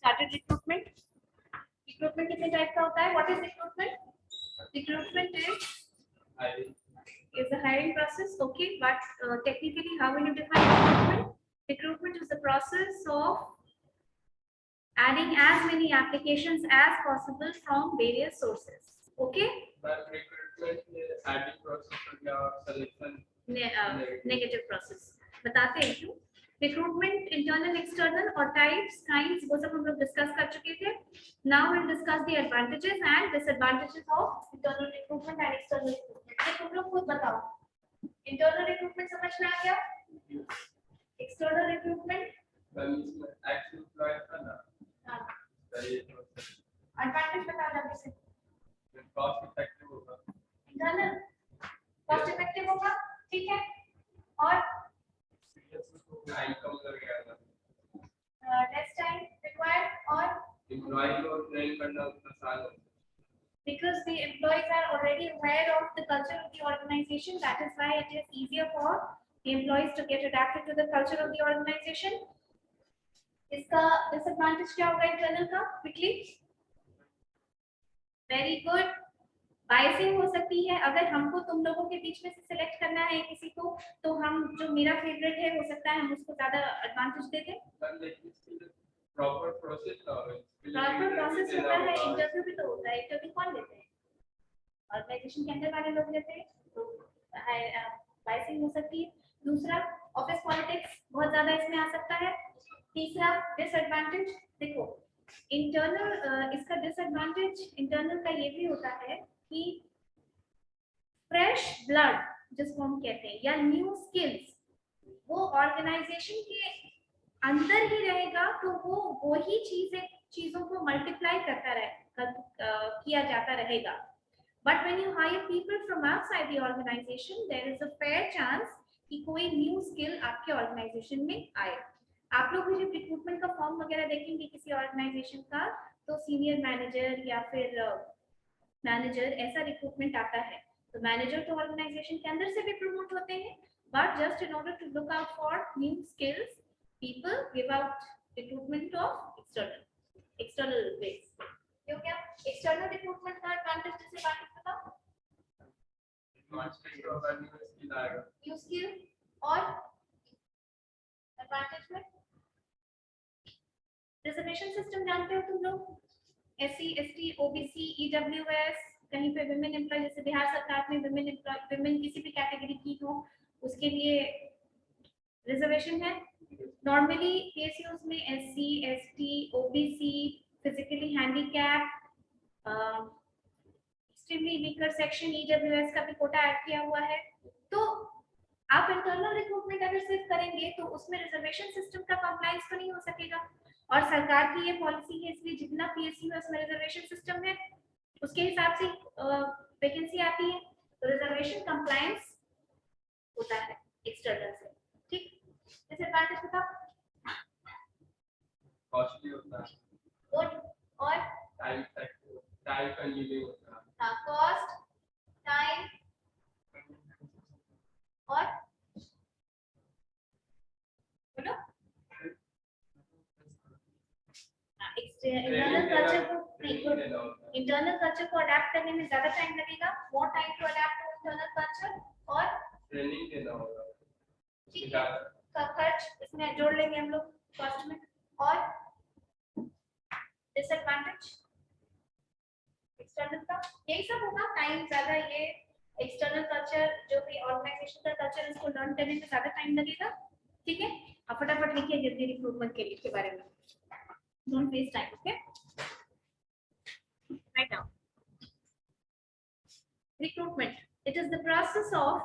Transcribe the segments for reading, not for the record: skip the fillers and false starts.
started recruitment. Recruitment कितने type का होता है? What is recruitment? Recruitment is a hiring process. Okay, but technically, how will you define recruitment? Recruitment is the process of adding as many applications as possible from various sources. Okay. But recruitment adding process or selection negative process. बताते हैं क्यों? Recruitment, internal, external और types, kinds वो सब हम लोग discuss कर चुके थे. Now we'll discuss the advantages and disadvantages of internal recruitment and external recruitment. ये तुम लोग खुद बताओ. Internal recruitment समझ में आ गया? External recruitment? actual employee का ना. हाँ. Advantage बता जल्दी से. Cost effective होगा. Internal cost effective होगा. ठीक है. और टाइम कम लगेगा. less time required और employee को ट्रेन करना उतना साल लगता है. Because the employees are already aware of the culture of the organization, that is why it is easier for the employees to get adapted to the culture of the organization. इसका disadvantage क्या होगा internal का? Quickly. Very good. Biasing हो सकती है. अगर हमको तुम लोगों के बीच में से सिलेक्ट करना है किसी को, तो हम जो मेरा फेवरेट है हो सकता है हम उसको ज्यादा एडवांटेज दे दें. प्रॉपर प्रोसेस होता है. इंटरव्यू भी तो होता है. इंटरव्यू कौन लेते हैं? ऑर्गेनाइजेशन के अंदर वाले लोग लेते हैं. तो बाइसिंग हो सकती है. दूसरा, ऑफिस पॉलिटिक्स बहुत ज्यादा इसमें आ सकता है. तीसरा डिसएडवांटेज, देखो इंटरनल इसका डिसएडवांटेज इंटरनल का ये भी होता है कि फ्रेश ब्लड जिसको हम कहते हैं या न्यू स्किल्स वो ऑर्गेनाइजेशन के अंदर ही रहेगा, तो वो ही चीजों को मल्टीप्लाई करता किया जाता रहेगा. But when you hire people from outside the organisation, there is a fair chance कि कोई न्यू स्किल आपके ऑर्गेनाइजेशन में आए. आप लोग भी जब रिक्रूटमेंट का फॉर्म वगैरह देखेंगे किसी ऑर्गेनाइजेशन का, तो सीनियर मैनेजर या फिर मैनेजर ऐसा रिक्रूटमेंट आता है. तो मैनेजर तो ऑर्गेनाइजेशन के अंदर से भी प्रमोट होते हैं, but just in order to look out for new skills, people give out recruitment of external ways. क्यों क्या external recruitment का advantage disadvantage बताओ. New skill और advantage में reservation system जानते हो तुम लोग? SC, ST, OBC, EWS, कहीं पे women employee, जैसे बिहार सरकार में women किसी भी कैटेगरी की हो उसके लिए रिजर्वेशन है. नॉर्मली केसेस में SC, ST, OBC, physically handicap, extremely weaker section, EWS का भी कोटा ऐड किया हुआ है. तो आप इंटरनल रिक्रूटमेंट अगर सिर्फ करेंगे तो उसमें रिजर्वेशन सिस्टम का कंप्लायंस तो नहीं हो सकेगा. और सरकार की ये पॉलिसी है, इसलिए जितना PSU है उसमें रिजर्वेशन सिस्टम है, उसके हिसाब से वैकेंसी आती है. तो रिजर्वेशन कंप्लायंस होता है एक्सटर्नल से. ठीक. डिसएडवांटेज बताओ. कॉस्टली होता है. गुड. और टाइम कंज्यूमिंग होता है. हाँ, कॉस्ट, टाइम और बोलो. इंटरनल कल्चर को अडैप्ट करने में ज्यादा टाइम लगेगा. More time to adapt to internal culture और ट्रेनिंग देना होगा. ठीक है. का खर्च इसमें जोड़ लेंगे हम लोग कॉस्ट में. और डिसएडवांटेज एक्सटर्नल का यही सब होगा. टाइम ज्यादा, ये एक्सटर्नल कल्चर जो भी ऑर्गेनाइजेशन का कल्चर है उसको लर्न करने में ज्यादा टाइम लगेगा. ठीक है. आप फटाफट लिखिए जल्दी रिक्रूटमेंट के बारे में. Don't waste time. Okay. Right now recruitment, it is the process of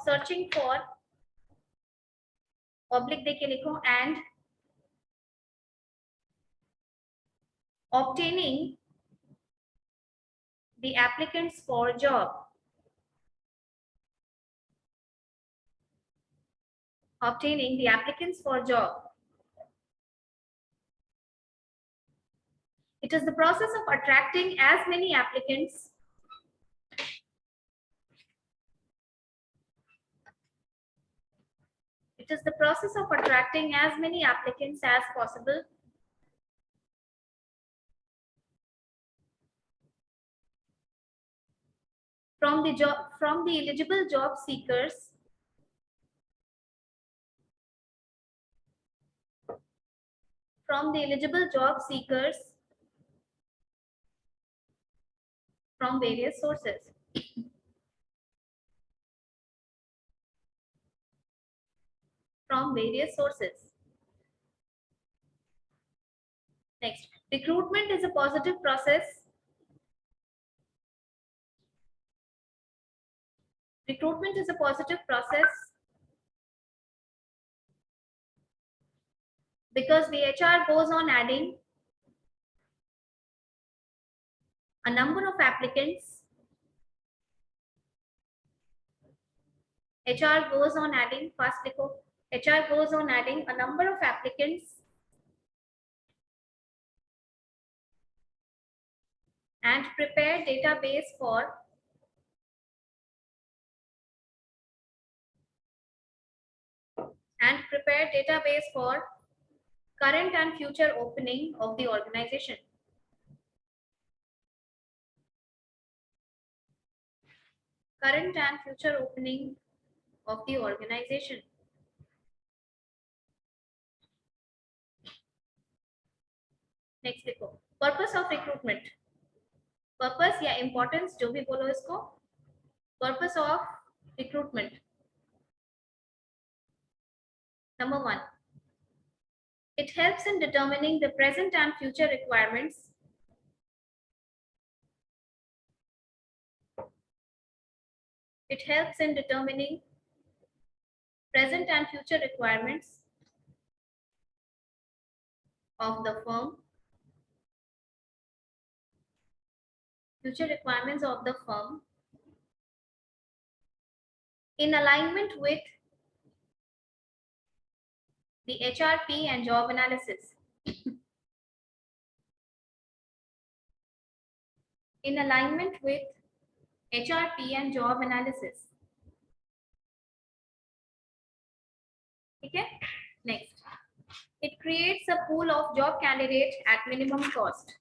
searching for public देके लिखो and obtaining the applicants for job. Obtaining the applicants for job. It is the process of attracting as many applicants as possible from the eligible job seekers from various sources. Next, recruitment is a positive process. Recruitment is a positive process because the HR goes on adding a number of applicants. HR goes on adding a number of applicants and prepare database for current and future opening of the organization. Next देखो, purpose of recruitment. Purpose या importance जो भी बोलो इसको. Purpose of recruitment. Number 1, it helps in determining the present and future requirements of the firm, in alignment with the HRP and job analysis. In alignment with HRP and job analysis. Okay. Next, it creates a pool of job candidates at minimum cost.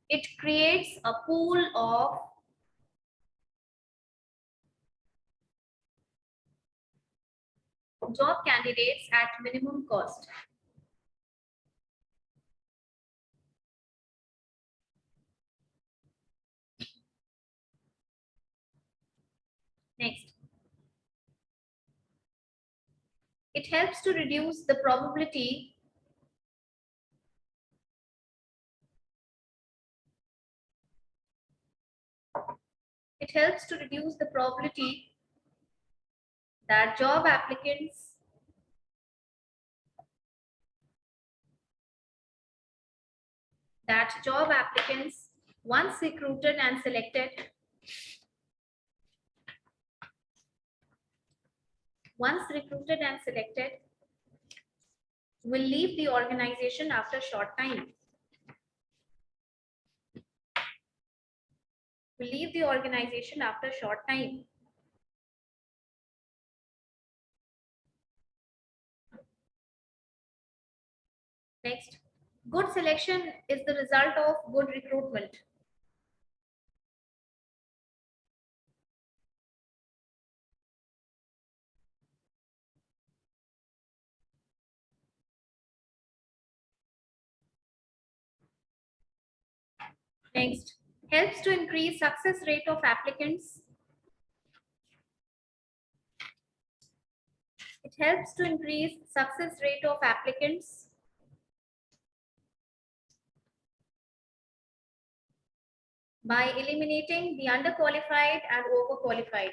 It creates a pool of job candidates at minimum cost. Next, it helps to reduce the probability that job applicants once recruited and selected will leave the organization after a short time. Next, good selection is the result of good recruitment. Next, helps to increase success rate of applicants. It helps to increase success rate of applicants by eliminating the underqualified and overqualified.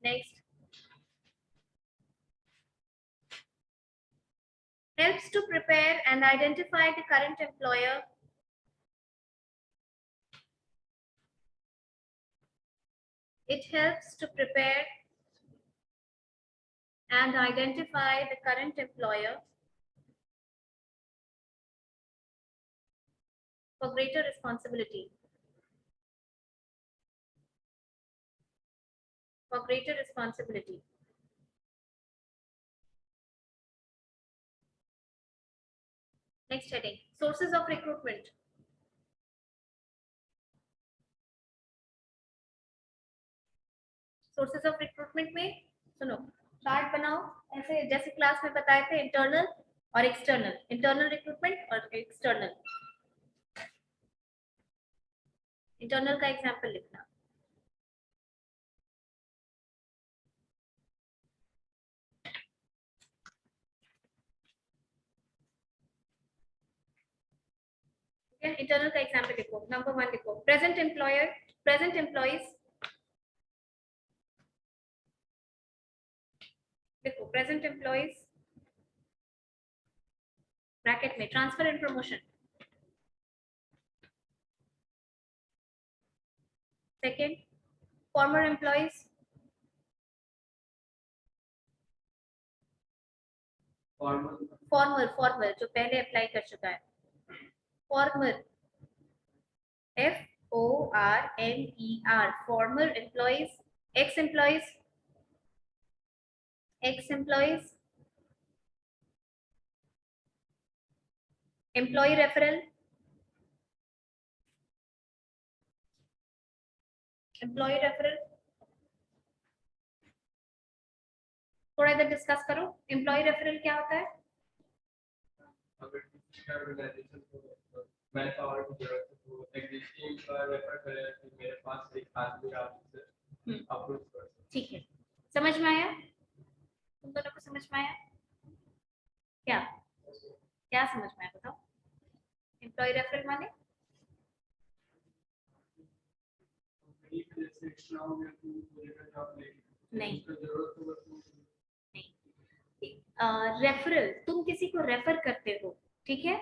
Next, helps to prepare and identify the current employer It helps to prepare and identify the current employer for greater responsibility. For greater responsibility. Next heading, sources of recruitment. Sources of recruitment में सुनो, chart बनाओ ऐसे जैसे class में बताए थे, internal और external, internal recruitment और एक्सटर्नल। इंटरनल का एग्जांपल लिखना। इंटरनल का एग्जांपल लिखो। नंबर 1 लिखो, प्रेजेंट एम्प्लॉयर, प्रेजेंट एम्प्लॉइज देखो, प्रेजेंट एम्प्लॉइज ब्रैकेट में transfer and promotion. Second, former employees, former जो पहले अप्लाई कर चुका है, former FORMER, former employees. Ex employees, ex employees, employ referral, employ referral. थोड़ा इधर डिस्कस करो, एम्प्लॉय रेफरल क्या होता है? मैं और तो एग्जिस्टिंग रेफर करें कि मेरे पास एक आदमी आपसे अप्रोच कर। ठीक है, समझ में आया? तुम दोनों को समझ में आया? क्या क्या समझ में आया बताओ? एम्प्लॉय रेफरल माने नहीं, रेफरल तुम किसी को रेफर करते हो, ठीक है,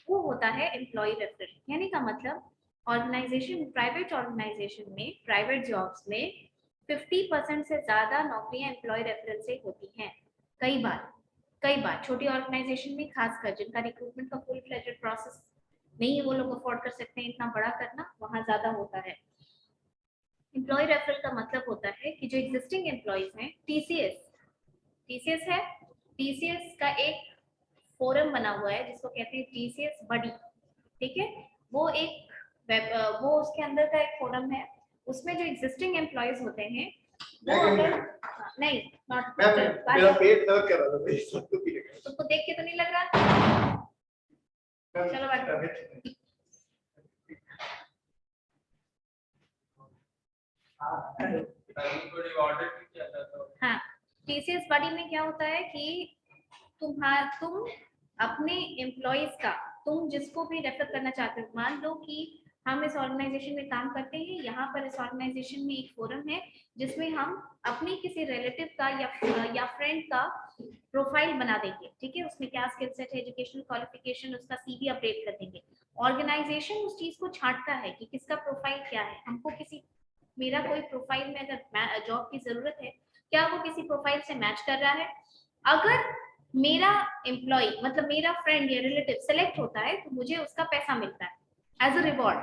वो होता है एम्प्लॉय रेफरल। यानी का मतलब ऑर्गेनाइजेशन, प्राइवेट ऑर्गेनाइजेशन में, प्राइवेट जॉब्स में 50% से ज्यादा नौकरियां एम्प्लॉय रेफरल से होती हैं। कई बार छोटी ऑर्गेनाइजेशन में खासकर जिनका रिक्रूटमेंट का फुल फ्लेजेड प्रोसेस नहीं है, वो लोग अफोर्ड कर सकते हैं इतना बड़ा करना, वहां ज्यादा होता है। एम्प्लॉय रेफरल का मतलब होता है कि जो एग्जिस्टिंग एम्प्लॉइज हैं, टीसीएस है, टीसीएस का एक फोरम बना हुआ है जिसको कहते हैं टीसीएस बडी, ठीक है, वो एक वो उसके अंदर का एक फोरम है। उसमें जो एग्जिस्टिंग एम्प्लॉइज होते हैं वो अगर नहीं, नॉट मेरा पेट दर्द कर रहा था, तुमको देख के तो नहीं लग रहा? चलो बैठो। हाँ, टीसीएस बॉडी में क्या होता है कि तुम अपने एम्प्लॉइज का, तुम जिसको भी रेफर करना चाहते हो, मान लो कि हम इस ऑर्गेनाइजेशन में काम करते हैं, यहाँ पर इस ऑर्गेनाइजेशन में एक फोरम है जिसमें हम अपने किसी रिलेटिव का या फ्रेंड का प्रोफाइल बना देंगे, ठीक है, उसमें क्या स्किल सेट है, एजुकेशनल क्वालिफिकेशन, उसका सीवी अपडेट कर देंगे। ऑर्गेनाइजेशन उस चीज को छांटता है कि किसका प्रोफाइल क्या है। हमको किसी, मेरा कोई प्रोफाइल में अगर जॉब की जरूरत है, क्या वो किसी प्रोफाइल से मैच कर रहा है? अगर मेरा एम्प्लॉय मतलब मेरा फ्रेंड या रिलेटिव सेलेक्ट होता है तो मुझे उसका पैसा मिलता है एज अ रिवॉर्ड,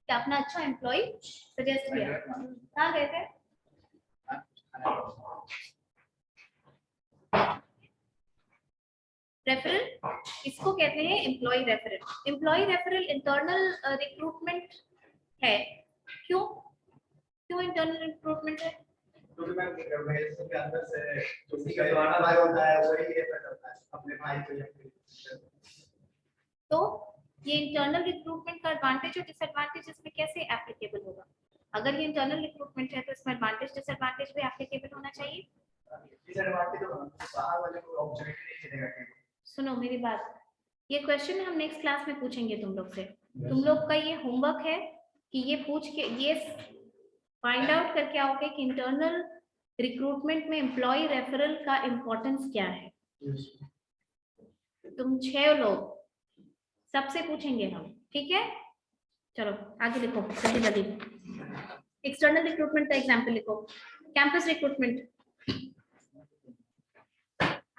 क्या अपना अच्छा एम्प्लॉय सजेस्ट किया। कहाँ गए थे? रेफरल, इसको कहते हैं employ referral. Employ referral internal recruitment है। क्यों इंटरनल रिक्रूटमेंट है? क्योंकि मैं ऑर्गेनाइजेशन के अंदर से जो उसका द्वारा भाई होता है वही रेफर करता है अपने भाई को या फिर। तो ये इंटरनल रिक्रूटमेंट का एडवांटेज और डिसएडवांटेज इसमें कैसे एप्लीकेबल होगा? अगर ये इंटरनल रिक्रूटमेंट है तो इसमें एडवांटेज डिसएडवांटेज भी एप्लीकेबल होना चाहिए। डिसएडवांटेज तो बाहर वाले को अपॉर्चुनिटी नहीं देगा। सुनो मेरी बात, ये क्वेश्चन हम नेक्स्ट क्लास में पूछेंगे तुम लोग से। तुम लोग का ये होमवर्क है कि ये पूछ के ये फाइंड आउट करके आओगे कि इंटरनल रिक्रूटमेंट में एम्प्लॉय रेफरल का इम्पोर्टेंस क्या है। तुम 6 लोग, सबसे पूछेंगे हम, ठीक है? चलो आगे लिखो जल्दी जल्दी। एक्सटर्नल रिक्रूटमेंट का एग्जाम्पल लिखो, कैंपस रिक्रूटमेंट,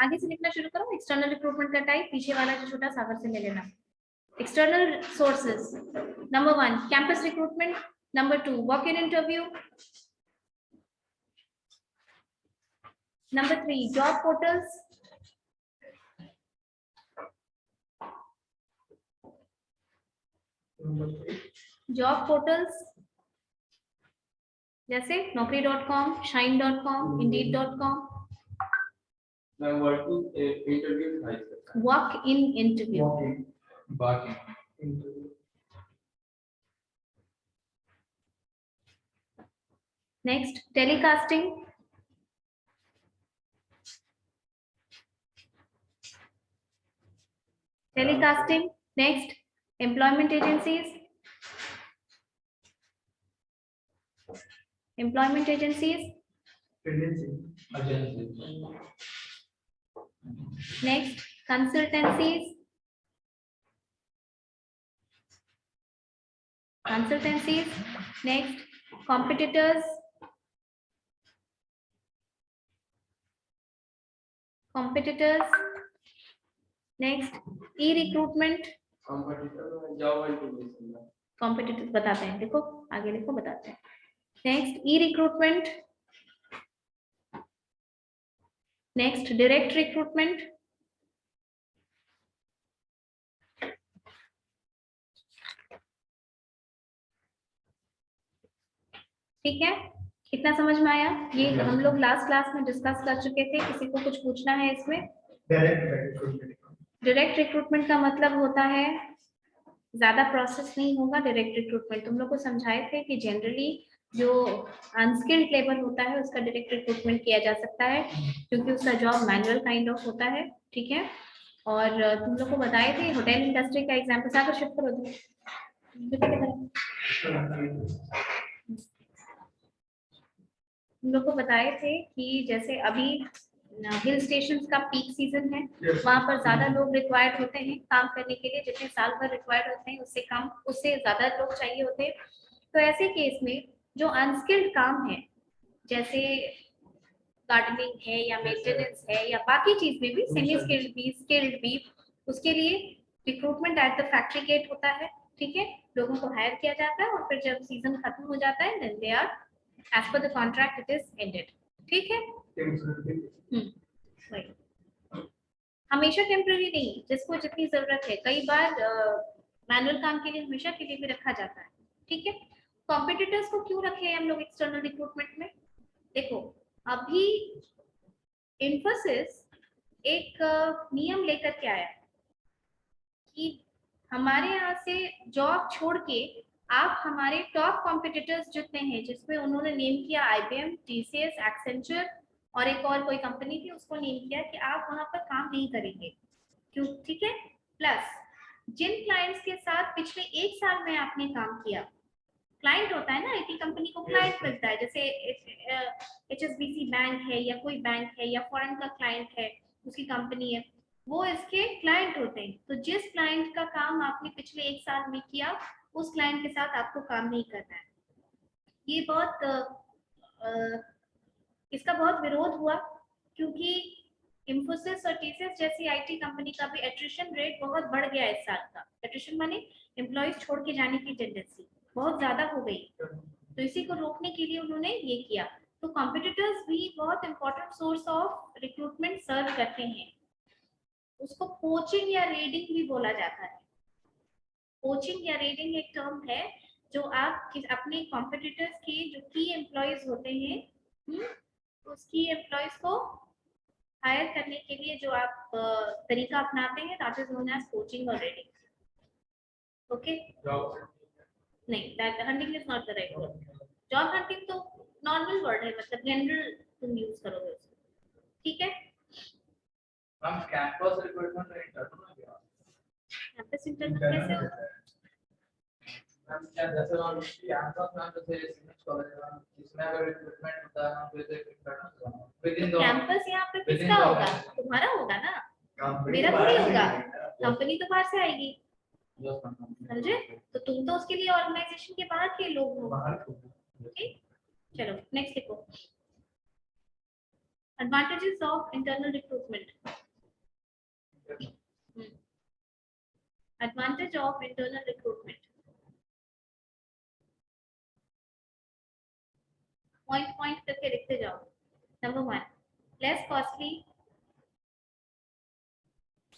आगे से लिखना शुरू करो। एक्सटर्नल रिक्रूटमेंट का टाइप पीछे वाला जो छोटा सागर से ले लेना। External sources, number 1 campus recruitment, number 2 walk in interview, number 3 job portals, job portals जैसे naukri.com, shine.com, indeed.com, मैं वर्किंग इंटरव्यू था इसका, walk in interview, बाकी next telecasting, next employment agencies, agency, next consultancies, next competitors, next e-recruitment, competitor job interview, competitors बताते हैं, देखो आगे लिखो बताते हैं। next e-recruitment, next direct recruitment, ठीक है, कितना समझ में आया? ये हम लोग लास्ट क्लास में डिस्कस कर चुके थे। किसी को कुछ पूछना है इसमें? डायरेक्ट रिक्रूटमेंट का मतलब होता है ज्यादा प्रोसेस नहीं होगा। डायरेक्ट रिक्रूटमेंट तुम लोग को समझाए थे कि जनरली जो अनस्किल्ड लेबर होता है उसका डायरेक्ट रिक्रूटमेंट किया जा सकता है क्योंकि उसका जॉब मैनुअल काइंड ऑफ होता है, ठीक है। और तुम लोग को बताए थे होटल इंडस्ट्री का एग्जांपल, सागर शिफ्ट करो दो। हम लोग को बताए थे कि जैसे अभी हिल स्टेशंस का पीक सीजन है, वहां पर ज्यादा लोग रिक्वायर्ड होते हैं काम करने के लिए, जितने साल भर रिक्वायर्ड होते हैं उससे कम, उससे ज्यादा लोग चाहिए होते हैं। तो ऐसे केस में जो अनस्किल्ड काम है जैसे गार्डनिंग है या मेंटेनेंस है या बाकी चीज में भी, सेमी स्किल्ड भी, उसके लिए recruitment at the factory gate होता है, ठीक है। लोगों को हायर किया जाता है और फिर जब सीजन खत्म हो जाता है then they are as per the contract it is ended, ठीक है। वही हमेशा टेम्पररी नहीं, जिसको जितनी जरूरत है। कई बार मैनुअल काम के लिए हमेशा के लिए भी रखा जाता है, ठीक है। कॉम्पिटिटर्स को क्यों रखे हैं हम लोग एक्सटर्नल रिक्रूटमेंट में? देखो अभी इन्फोसिस एक नियम लेकर के आया कि हमारे यहाँ से जॉब छोड़ के आप हमारे टॉप कॉम्पिटिटर्स जितने हैं, जिसमें उन्होंने नेम किया IBM, TCS, एक्सेंचर और एक और कोई कंपनी थी, उसको नेम किया कि आप वहां पर काम नहीं करेंगे, क्यों, ठीक है। प्लस जिन क्लाइंट्स के साथ पिछले 1 साल में आपने काम किया, क्लाइंट होता है ना, IT कंपनी को क्लाइंट मिलता है, जैसे HSBC बैंक है या कोई बैंक है या फॉरेन का क्लाइंट है, उसकी कंपनी है, वो इसके क्लाइंट होते हैं। तो जिस क्लाइंट का काम आपने पिछले 1 साल में किया, उस क्लाइंट के साथ आपको काम नहीं करना है। ये बहुत इसका बहुत विरोध हुआ क्योंकि इंफोसिस और TCS जैसी IT कंपनी का भी एट्रिशन रेट बहुत बढ़ गया इस साल का। एट्रिशन माने एम्प्लॉइज छोड़ के जाने की टेंडेंसी बहुत ज्यादा हो गई, तो इसी को रोकने के लिए उन्होंने ये किया। तो कॉम्पिटिटर्स भी बहुत इंपॉर्टेंट सोर्स ऑफ रिक्रूटमेंट सर्व करते हैं। उसको पोचिंग या रेडिंग भी बोला जाता है। पोचिंग या रेडिंग एक टर्म है जो आप अपने कॉम्पिटिटर्स के जो की एम्प्लॉइज होते हैं, उस की एम्प्लॉइज को हायर करने के लिए जो आप तरीका अपनाते हैं, that is known as poaching और रेडिंग, ओके। नहीं, that hunting is not the right word. Job hunting तो नॉर्मल वर्ड है, मतलब जनरल तुम यूज करोगे उसको, ठीक है। हम कैंपस रिक्रूटमेंट नहीं करते ना, कैंपस इंटरव्यू कैसे होता है? हम क्या जैसे हम कैंपस में जैसे सिलेक्ट कॉलेज में इसमें अगर रिक्रूटमेंट होता है हम वैसे करना विद इन द कैंपस यहाँ पे किसका होगा? तुम्हारा होगा ना, मेरा थोड़ी होगा। कंपनी तो बाहर से आएगी, समझे? तो तुम तो उसके लिए ऑर्गेनाइजेशन के बाहर के लोग हो, ओके चलो नेक्स्ट लिखो advantages of internal recruitment advantage of internal recruitment point point करके लिखते जाओ number 1 less costly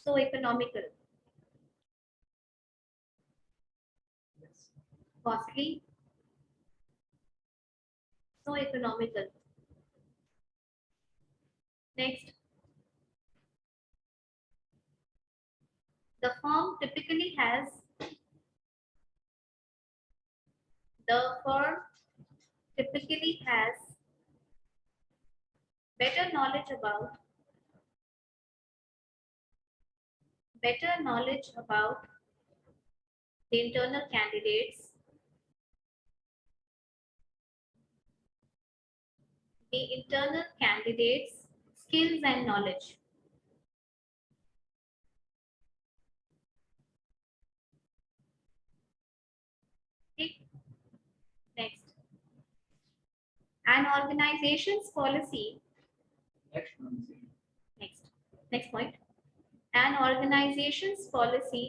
so economical costly so economical next the firm typically has the firm typically has better knowledge about the internal candidates skills and knowledge okay next an organization's policy next point an organization's policy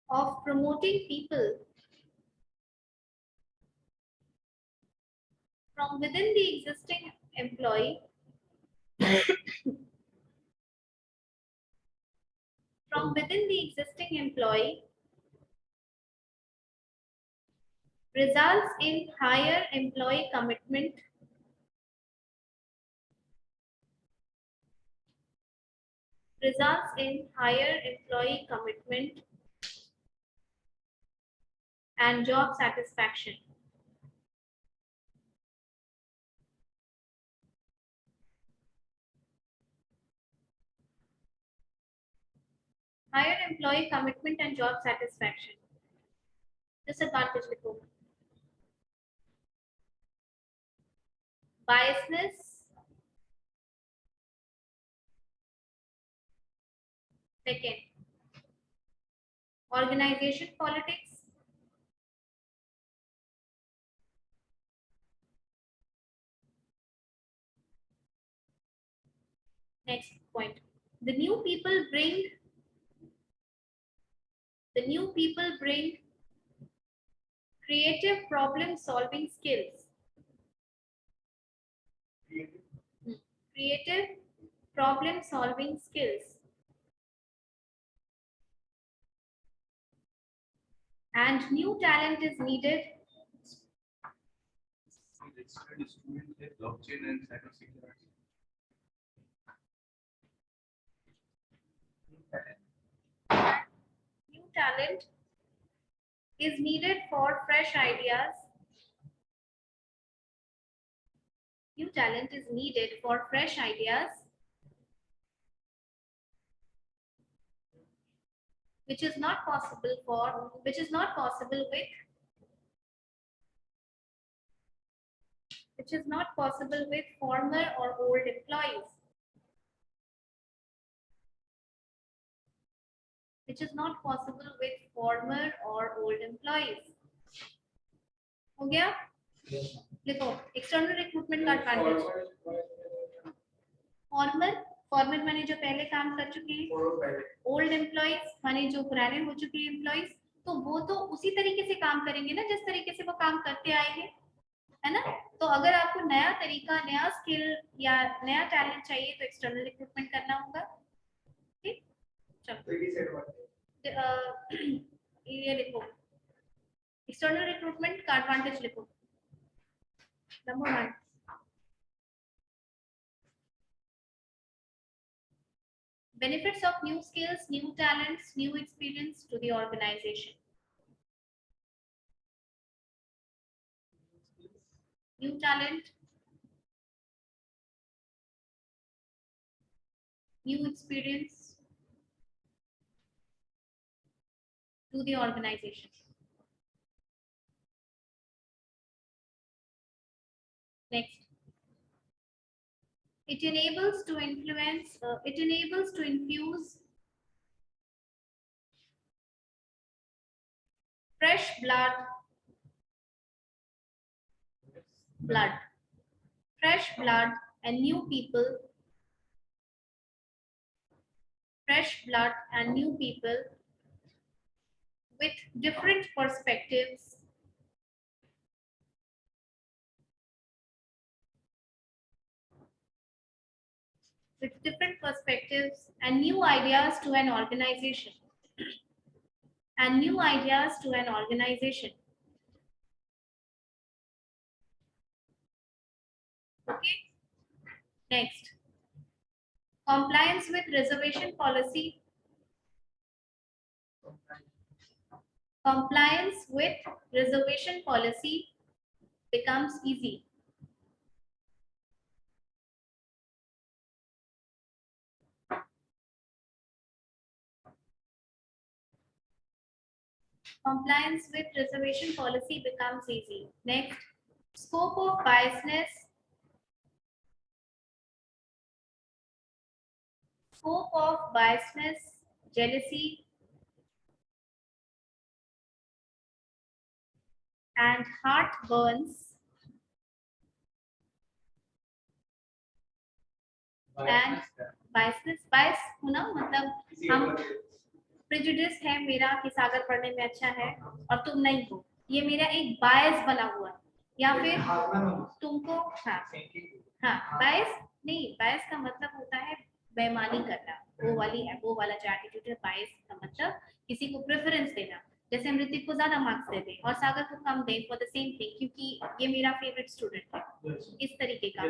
of promoting people from within the existing employee from within the existing employee results in higher employee commitment and job satisfaction. Higher employee commitment and job satisfaction. Disadvantage लिखो. Biasness. Second, organization politics. Next point, the new people bring creative problem solving skills. Creative problem solving skills. And new talent is needed. Blockchain and cybersecurity. New talent is needed for fresh ideas. New talent is needed for fresh ideas, which is not possible with former or old employees. Which is not possible with former or old employees. हो गया? लिखो external recruitment का advantage. Former माने जो पहले काम कर चुके हैं. Old employees माने जो पुराने हो चुके हैं employees. तो वो तो उसी तरीके से काम करेंगे ना जिस तरीके से वो काम करते आए हैं, है ना? तो अगर आपको नया तरीका, नया स्किल या नया टैलेंट चाहिए तो एक्सटर्नल रिक्रूटमेंट करना होगा. ठीक? चलो. ये लिखो एक्सटर्नल रिक्रूटमेंट का एडवांटेज लिखो. Number 1 benefits of new skills, new talents, new experience to the organization. New talent, new experience to the organization. Next, it enables to infuse fresh blood, fresh blood and new people, fresh blood and new people with different perspectives, and new ideas to an organization, and new ideas to an organization. Okay. Next, compliance with reservation policy. Compliance with reservation policy becomes easy. Compliance with reservation policy becomes easy. Next, scope of biasness. Scope of biasness, jealousy, and heartburns and biasness. bias होना मतलब हम prejudice है मेरा कि सागर पढ़ने में अच्छा है और तुम नहीं हो, ये मेरा एक बायस बना हुआ है, या फिर तुमको हाँ बायस नहीं, बायस का मतलब होता है बेईमानी करना, वो वाला जो एटीट्यूड है बायस का मतलब किसी को प्रेफरेंस देना, जैसे हम ऋतिक को ज्यादा मार्क्स दे दें और सागर को कम दें फॉर द सेम थिंग क्योंकि ये मेरा फेवरेट स्टूडेंट है, इस तरीके का।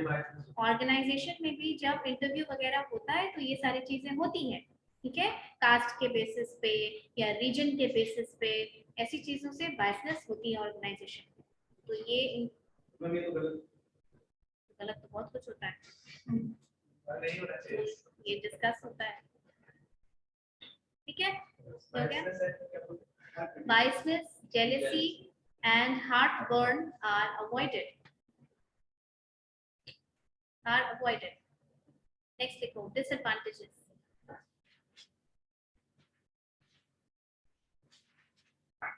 ऑर्गेनाइजेशन में भी जब इंटरव्यू वगैरह होता है तो ये सारी चीजें होती हैं, ठीक है, कास्ट के बेसिस पे या रीजन के बेसिस पे ऐसी चीजों से बायसनेस होती है ऑर्गेनाइजेशन में। तो ये गलत तो बहुत कुछ होता है, ये डिस्कस होता है, ठीक है। Biasness, jealousy, and heartburn are avoided. Next, देखो disadvantages.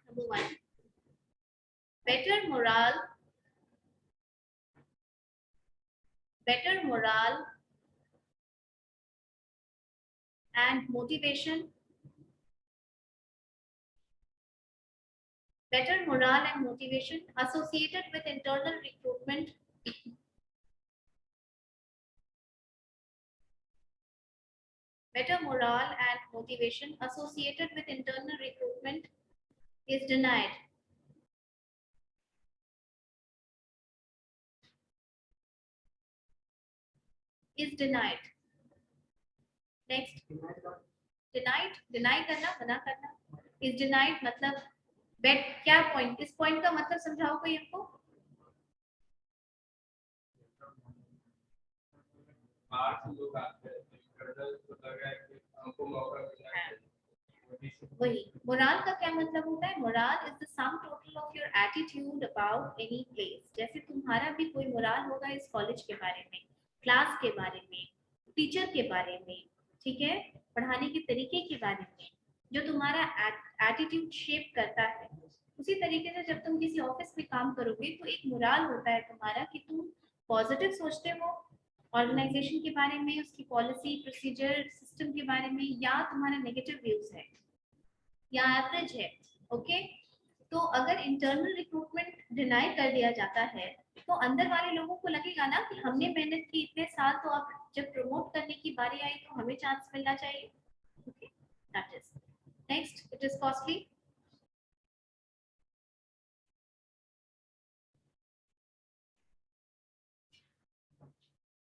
Number 1, better morale and motivation. Better morale and motivation associated with internal recruitment. Better morale and motivation associated with internal recruitment is denied. Next, deny करना, मना करना, is denied मतलब बेट क्या point, इस point का मतलब समझाओ कोई हमको। वही मोराल का क्या मतलब होता है, morale is the sum total of your attitude about any place. जैसे तुम्हारा भी कोई मोराल होगा इस कॉलेज के बारे में, क्लास के बारे में, टीचर के बारे में, ठीक है, पढ़ाने के तरीके के बारे में, जो तुम्हारा एटीट्यूड शेप करता है। उसी तरीके से जब तुम किसी ऑफिस में काम करोगे तो एक मोराल होता है तुम्हारा कि तुम पॉजिटिव सोचते हो ऑर्गेनाइजेशन के बारे में, उसकी पॉलिसी प्रोसीजर सिस्टम के बारे में, या तुम्हारा नेगेटिव व्यूज है या एवरेज है। ओके, तो अगर इंटरनल रिक्रूटमेंट डिनाई कर दिया जाता है तो अंदर वाले लोगों को लगेगा ना कि हमने मेहनत की इतने साल, तो अब जब प्रमोट करने की बारी आई तो हमें चांस मिलना चाहिए। Okay, that is next, it is costly.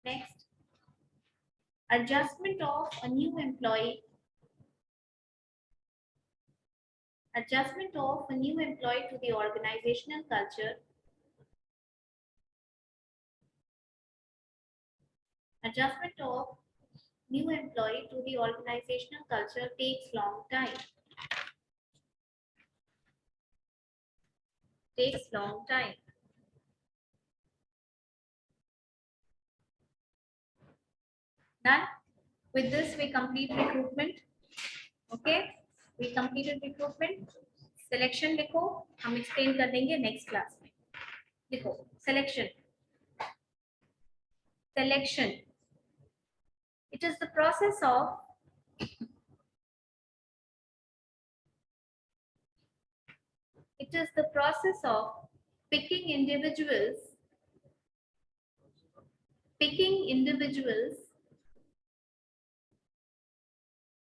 Next, adjustment of a new employee. Adjustment of a new employee to the organizational culture. Adjustment of new employee to the organizational culture takes long time. Takes long time. Done. With this, we complete recruitment. Okay, we completed recruitment. Selection लिखो, हम explain कर देंगे next class में। लिखो selection. Selection. It is the process of picking individuals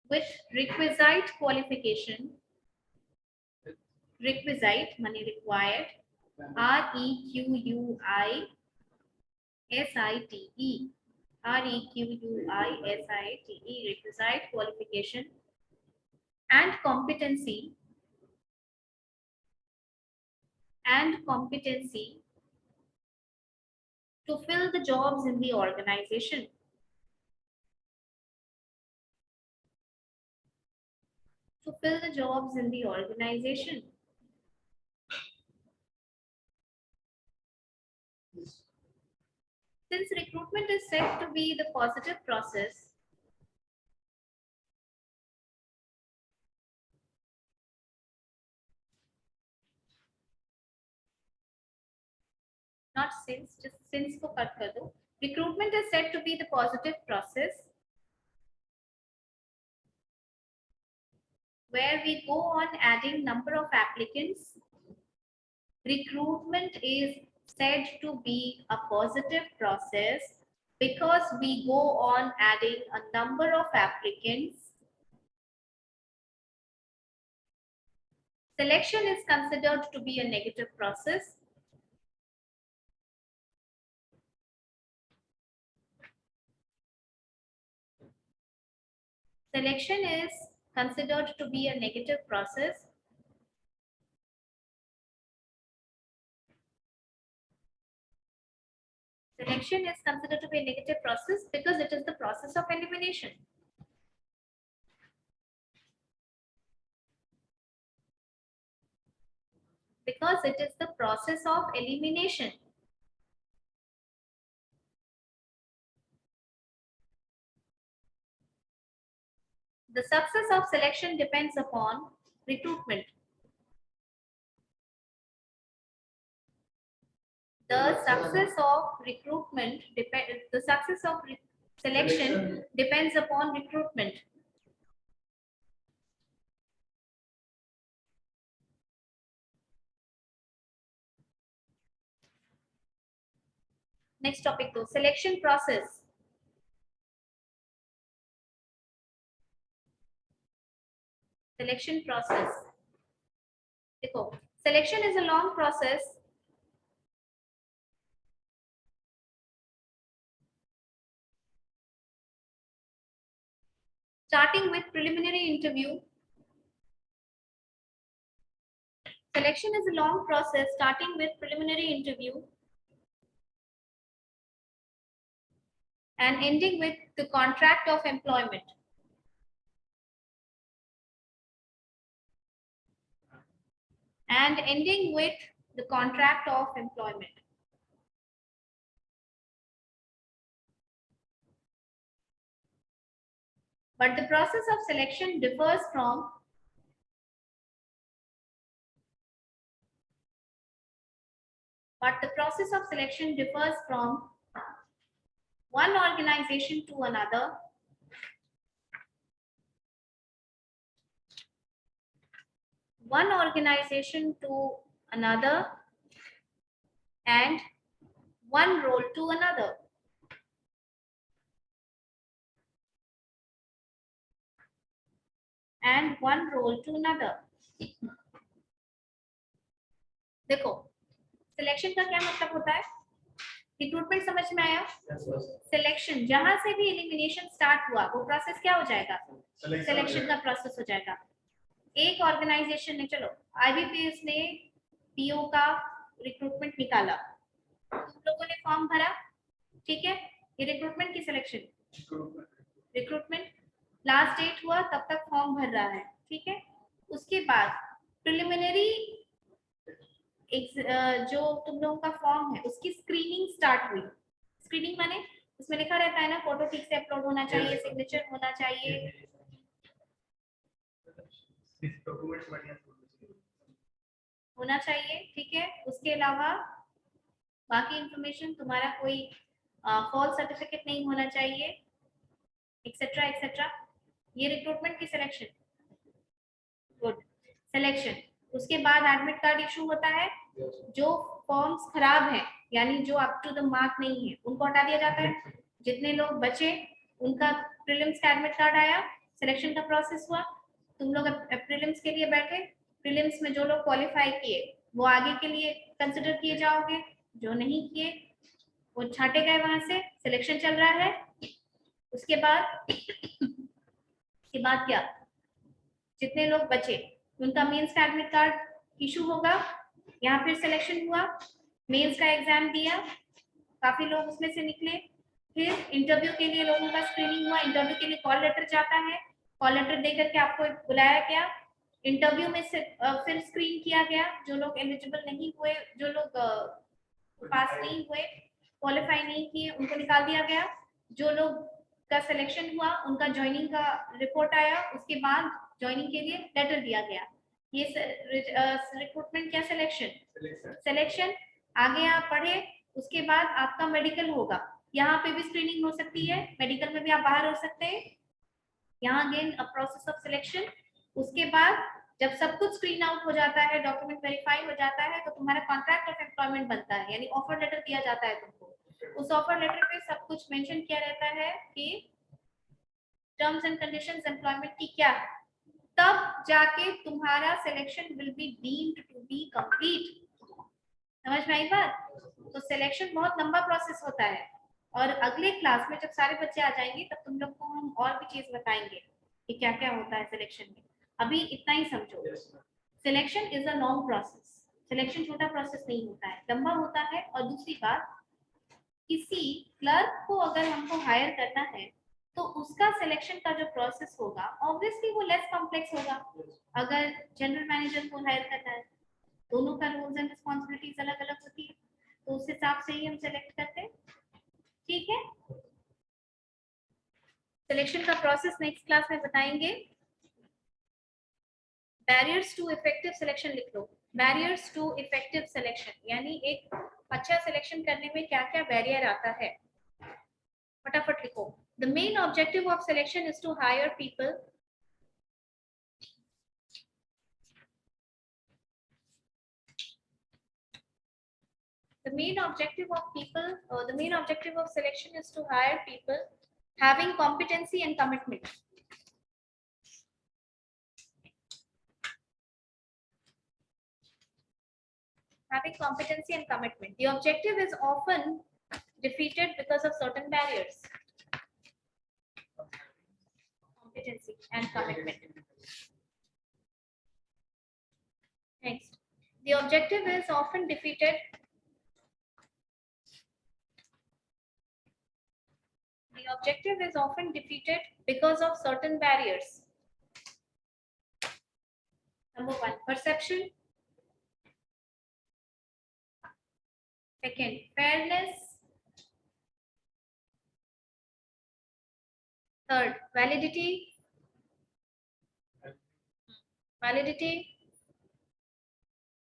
with requisite qualification. Requisite money required. REQUISITE. REQUISITE. Requisite qualification and competency. To fill the jobs in the organization. To fill the jobs in the organization. Since recruitment is said to be the positive process, not since, just since को cut कर दो. Recruitment is said to be the positive process where we go on adding number of applicants. Recruitment is said to be a positive process because we go on adding a number of applicants. Selection is considered to be a negative process. Selection is considered to be a negative process Selection is considered to be a negative process because it is the process of elimination. Because it is the process of elimination. The success of selection depends upon recruitment. The success of recruitment selection depends upon recruitment. Next topic though, selection process. Selection process. देखो, selection is a long process. Starting with preliminary interview. Selection is a long process starting with preliminary interview and ending with the contract of employment. And ending with the contract of employment. But the process of selection differs from one organization to another. One organization to another and one role to another. And one role to another. देखो, selection का क्या मतलब होता है? Recruitment समझ में आया? Selection जहां से भी एलिमिनेशन स्टार्ट हुआ वो प्रोसेस क्या हो जाएगा? सिलेक्शन का प्रोसेस हो जाएगा. एक ऑर्गेनाइजेशन ने, चलो आईबीपीएस ने पीओ का रिक्रूटमेंट निकाला, तुम लोगों ने फॉर्म भरा, ठीक है, ये रिक्रूटमेंट की सिलेक्शन, रिक्रूटमेंट लास्ट डेट हुआ तब तक फॉर्म भर रहा है, ठीक है. उसके बाद प्रिलिमिनरी जो तुम लोगों का फॉर्म है उसकी स्क्रीनिंग स्टार्ट हुई. स्क्रीनिंग माने उसमें लिखा रहता है ना, फोटो ठीक से अपलोड होना चाहिए, सिग्नेचर होना चाहिए. होना चाहिए, ठीक है। उसके अलावा बाकी इंफॉर्मेशन, तुम्हारा कोई फॉल्स सर्टिफिकेट नहीं होना चाहिए, एक्सेट्रा एक्सेट्रा। ये रिक्रूटमेंट की सिलेक्शन, गुड सिलेक्शन। उसके बाद एडमिट कार्ड इशू होता है। जो फॉर्म्स खराब हैं, यानी जो अप टू द मार्क नहीं है, उनको हटा दिया जाता है। जितने लोग बचे उनका प्रीलिम्स का एडमिट कार्ड आया, सिलेक्शन का प्रोसेस हुआ, तुम लोग प्रीलिम्स के लिए बैठे। प्रीलिम्स में जो लोग क्वालिफाई किए वो आगे के लिए कंसिडर किए जाओगे, जो नहीं किए वो छाटे गए वहां से। सिलेक्शन चल रहा है। उसके बाद क्या, जितने लोग बचे उनका मेंस का एडमिट कार्ड इशू होगा। यहाँ फिर सिलेक्शन हुआ, मेंस का एग्जाम दिया, काफी लोग उसमें से निकले। फिर इंटरव्यू के लिए लोगों का स्क्रीनिंग हुआ, इंटरव्यू के लिए कॉल लेटर जाता है, कॉल लेटर दे करके आपको बुलाया गया। इंटरव्यू में से फिर स्क्रीन किया गया, जो लोग एलिजिबल नहीं हुए, जो लोग पास नहीं हुए, क्वालिफाई नहीं किए, उनको निकाल दिया गया। जो लोग का सिलेक्शन हुआ उनका ज्वाइनिंग का रिपोर्ट आया, उसके बाद ज्वाइनिंग के लिए लेटर दिया गया। ये रिक्रूटमेंट क्या, सिलेक्शन। आगे आप पढ़े, उसके बाद आपका मेडिकल होगा। यहाँ पे भी स्क्रीनिंग हो सकती है, मेडिकल में भी आप बाहर हो सकते हैं। यहाँ again a process of selection. उसके बाद जब सब कुछ स्क्रीन आउट हो जाता है, डॉक्यूमेंट वेरीफाई हो जाता है, तो तुम्हारा कॉन्ट्रैक्ट ऑफ एम्प्लॉयमेंट बनता है, यानी ऑफर लेटर दिया जाता है तुमको। उस ऑफर लेटर पे सब कुछ मेंशन किया रहता है कि टर्म्स एंड कंडीशंस एम्प्लॉयमेंट की क्या है, तब जाके तुम्हारा selection will be deemed to be complete. समझ में आई बात? तो सिलेक्शन बहुत लंबा प्रोसेस होता है, और अगले क्लास में जब सारे बच्चे आ जाएंगे तब तुम लोग को हम और भी चीज बताएंगे कि क्या क्या होता है सिलेक्शन में। अभी इतना ही समझो, selection is a long process. Selection छोटा प्रोसेस नहीं होता है, लंबा होता है। और दूसरी बात, किसी क्लर्क को अगर हमको हायर करना है तो उसका सिलेक्शन का जो प्रोसेस होगा ऑब्वियसली वो लेस कॉम्प्लेक्स होगा। अगर जनरल मैनेजर को हायर करना है, दोनों का रूल्स एंड रिस्पॉन्सिबिलिटीज अलग अलग होती है, तो उस हिसाब से ही हम सेलेक्ट करते हैं, ठीक है। सिलेक्शन का प्रोसेस नेक्स्ट क्लास में बताएंगे। बैरियर्स टू इफेक्टिव सिलेक्शन लिख लो। बैरियर्स टू इफेक्टिव सिलेक्शन यानी एक अच्छा सिलेक्शन करने में क्या क्या बैरियर आता है, फटाफट लिखो। The main objective of selection is to hire people the main objective of selection is to hire people having competency and commitment. Having competency and commitment. The objective is often defeated because of certain barriers. Competency and commitment. Next. The objective is often defeated. The objective is often defeated because of certain barriers. Number 1, perception. Second, fairness. Third, validity.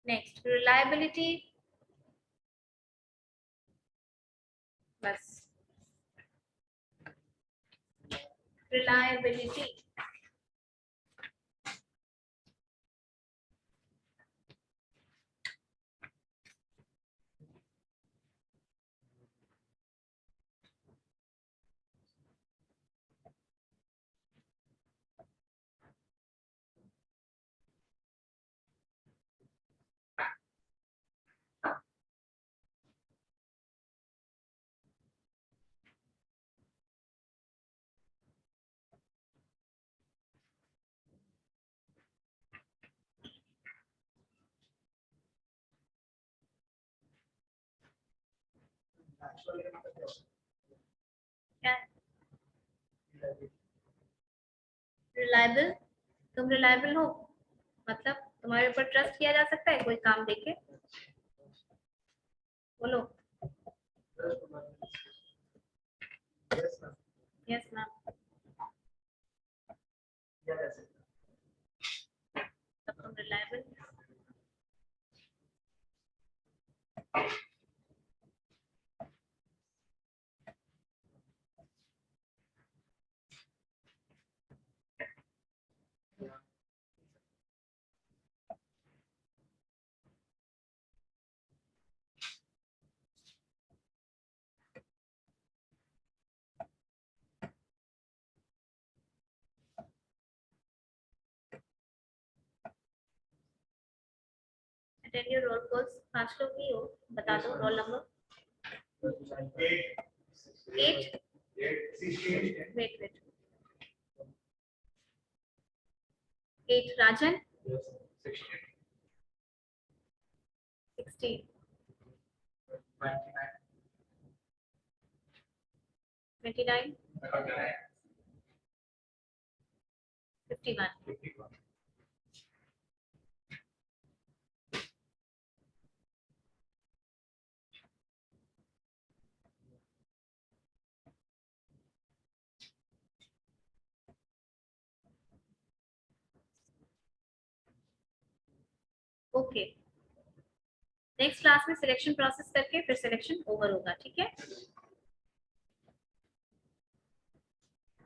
Next, reliability. Bas. Reliability. क्या? Reliable. तुम reliable हो मतलब तुम्हारे ऊपर trust किया जा सकता है कोई काम देके? बोलो। Yes ma'am. तब तुम reliable. Attend your roll calls. 5 लोग ही हो, बता दो roll number. 8 wait 8 Rajan 16 29 51 okay. Next class में सिलेक्शन प्रोसेस करके फिर सिलेक्शन ओवर होगा, ठीक है।